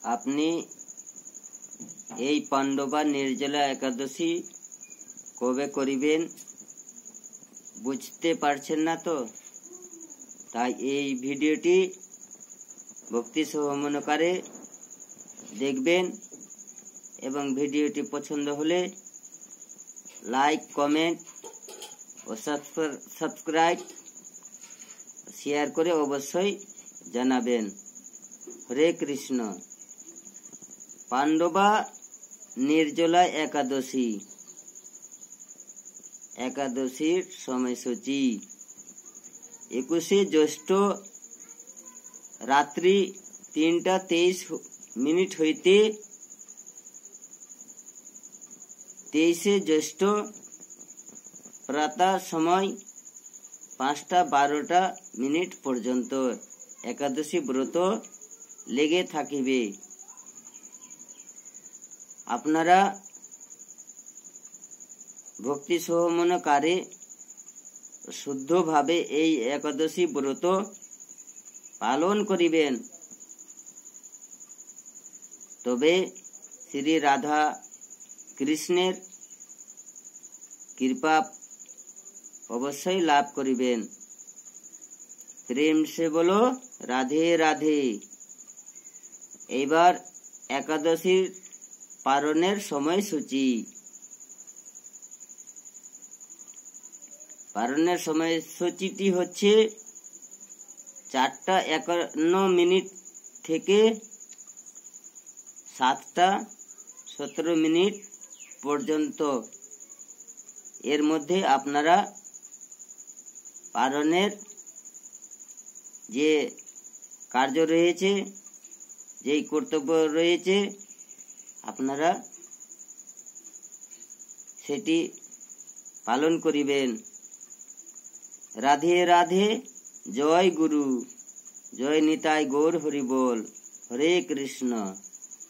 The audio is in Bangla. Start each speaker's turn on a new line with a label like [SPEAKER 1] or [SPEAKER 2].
[SPEAKER 1] আপনি এই পাণ্ডবা নির্জলা একাদশী কবে করিবেন বুঝতে পারছেন না তো? তাই এই ভিডিওটি ভক্তি সহমনকারে দেখবেন এবং ভিডিওটি পছন্দ হলে লাইক, কমেন্ট ও সাবস্ক্রাইব শেয়ার করে অবশ্যই জানাবেন। হরে কৃষ্ণ। পাণ্ডবা নির্জলা একাদশী, একাদশীর সময়সূচি 21শে জ্যৈষ্ঠ রাত্রি 3:23 হইতে 23শে জ্যৈষ্ঠ প্রাতঃ সময় 5:12 পর্যন্ত একাদশী ব্রত লেগে থাকিবে। আপনারা ভক্তি সহমনকারে শুদ্ধভাবে এই একাদশী ব্রত পালন করিবেন, তবে শ্রী রাধা কৃষ্ণের কৃপা অবশ্যই লাভ করিবেন। প্রেম সে বলো রাধে রাধে। এইবার একাদশীর পালনের সময়সূচি। পালনের সময়সূচিটি হচ্ছে 4:51 থেকে 7:17 পর্যন্ত। এর মধ্যে আপনারা পালনের যে কার্য রয়েছে, যেই কর্তব্য রয়েছে, আপনারা সেটি পালন করিবেন। রাধে রাধে। জয় গুরু, জয় নিতাই গৌর হরি বল। হরে কৃষ্ণ।